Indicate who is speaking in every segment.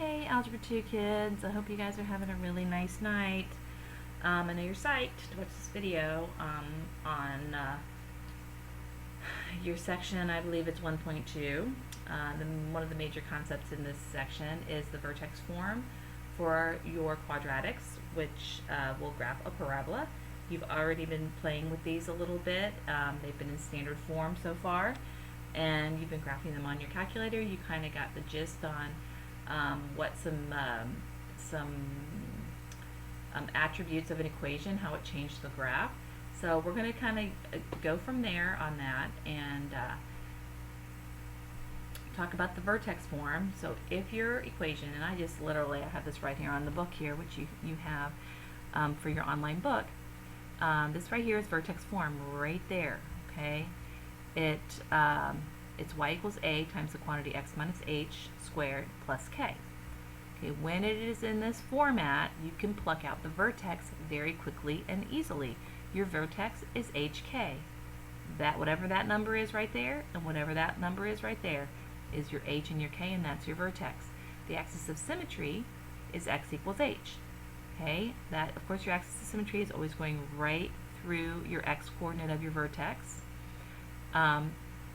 Speaker 1: Hey Algebra 2 kids, I hope you guys are having a really nice night. I know you're psyched to watch this video on your section. I believe it's 1.2. One of the major concepts in this section is the vertex form for your quadratics, which will graph a parabola. You've already been playing with these a little bit. They've been in standard form so far, and you've been graphing them on your calculator. You kind of got the gist on what some attributes of an equation, how it changed the graph. So we're going to kind of go from there on that and talk about the vertex form. So if your equation, and I just literally, I have this right here on the book here, which you have for your online book. This right here is vertex form right there, okay? It's y equals a times the quantity x minus h squared plus k. Okay, when it is in this format, you can pluck out the vertex very quickly and easily. Your vertex is hk. Whatever that number is right there, and whatever that number is right there, is your h and your k, and that's your vertex. The axis of symmetry is x equals h. Okay, that of course your axis of symmetry is always going right through your x coordinate of your vertex.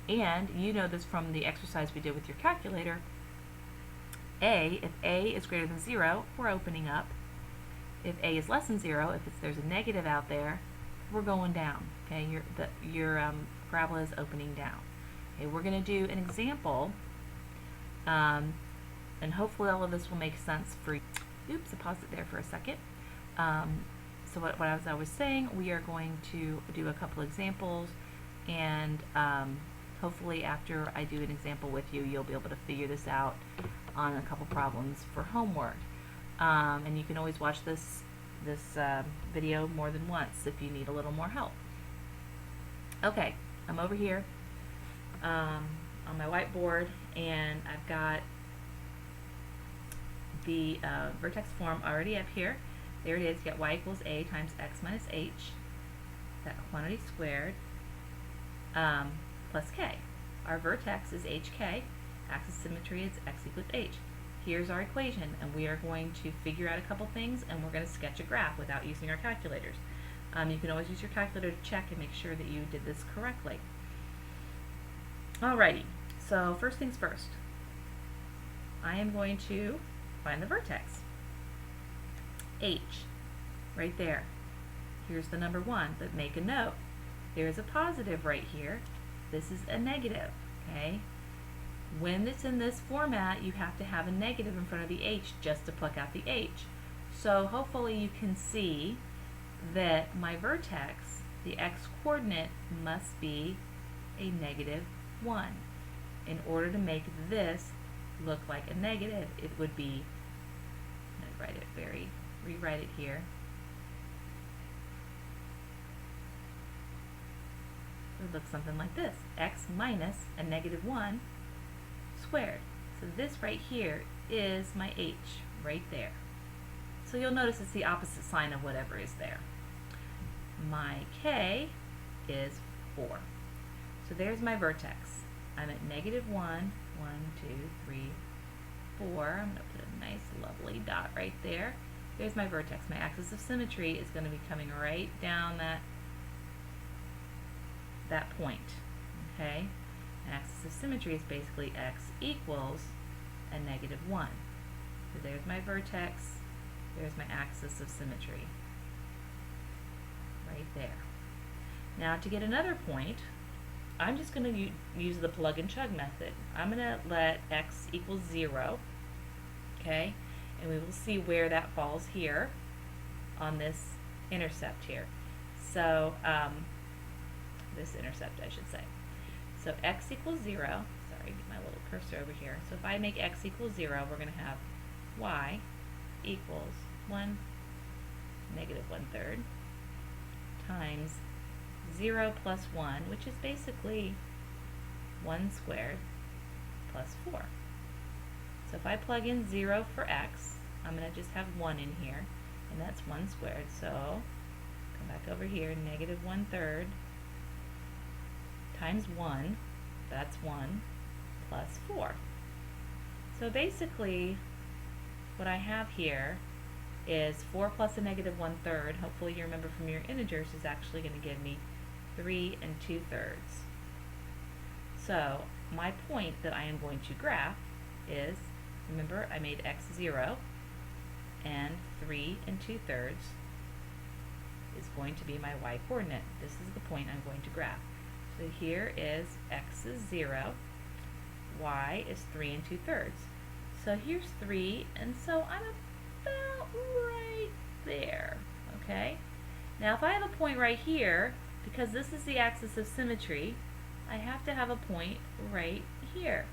Speaker 1: And you know this from the exercise we did with your calculator. If a is greater than 0, we're opening up. If a is less than 0, if there's a negative out there, we're going down. Okay, your parabola is opening down. Okay, we're going to do an example, and hopefully all of this will make sense for you. Oops, I paused it there for a second. So as I was saying, we are going to do a couple examples, and hopefully after I do an example with you, you'll be able to figure this out on a couple problems for homework. And you can always watch this video more than once if you need a little more help. Okay, I'm over here on my whiteboard, and I've got the vertex form already up here. There it is. You get y equals a times x minus h, that quantity squared, plus k. Our vertex is hk. Axis symmetry is x equals h. Here's our equation, and we are going to figure out a couple things, and we're going to sketch a graph without using our calculators. You can always use your calculator to check and make sure that you did this correctly. Alrighty, so first things first. I am going to find the vertex. H, right there. Here's the number 1, but make a note. There's a positive right here. This is a negative, okay? When it's in this format, you have to have a negative in front of the h just to pluck out the h. So hopefully you can see that my vertex, the x-coordinate, must be a negative 1. In order to make this look like a negative, it would be, I'm going to rewrite it here. It would look something like this: x minus a negative 1 squared. So this right here is my h right there. So you'll notice it's the opposite sign of whatever is there. My k is 4. So there's my vertex. I'm at negative 1, 1, 2, 3, 4. I'm going to put a nice lovely dot right there. There's my vertex. My axis of symmetry is going to be coming right down that point. Okay? Axis of symmetry is basically x equals a negative 1. So there's my vertex, there's my axis of symmetry. Right there. Now to get another point, I'm just going to use the plug and chug method. I'm going to let x equals 0, okay? And we will see where that falls here on this intercept here. So, this intercept I should say. So x equals 0, sorry, get my little cursor over here. So if I make x equals 0, we're going to have y equals 1, negative 1/3, times 0 plus 1, which is basically 1 squared plus 4. So if I plug in 0 for x, I'm going to just have 1 in here, and that's 1 squared. So come back over here, negative 1/3 times 1, that's 1, plus 4. So basically, what I have here is 4 plus a negative 1/3. Hopefully you remember from your integers is actually going to give me 3 2/3. So my point that I am going to graph is, remember I made x 0 and 3 2/3 is going to be my y coordinate. This is the point I'm going to graph. So here is x is 0, y is 3 2/3. So here's 3, and so I'm about right there, okay? Now if I have a point right here, because this is the axis of symmetry, I have to have a point right here,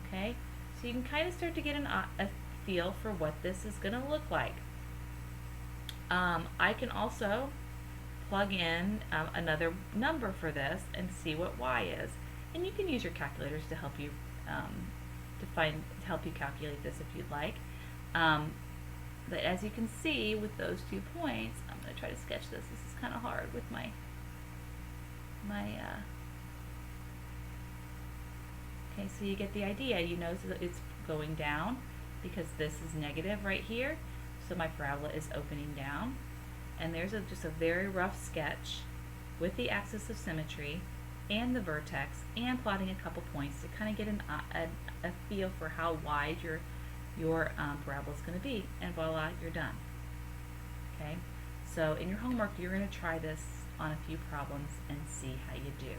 Speaker 1: okay? So you can kind of start to get a feel for what this is going to look like. I can also plug in another number for this and see what y is. And you can use your calculators to help you help you calculate this if you'd like. But as you can see with those 2 points, I'm going to try to sketch this. This is kind of hard with my okay, so you get the idea. You notice that it's going down because this is negative right here. So my parabola is opening down. And there's just a very rough sketch with the axis of symmetry and the vertex and plotting a couple points to kind of get a feel for how wide your parabola is going to be. And voila, you're done. Okay, so in your homework, you're going to try this on a few problems and see how you do.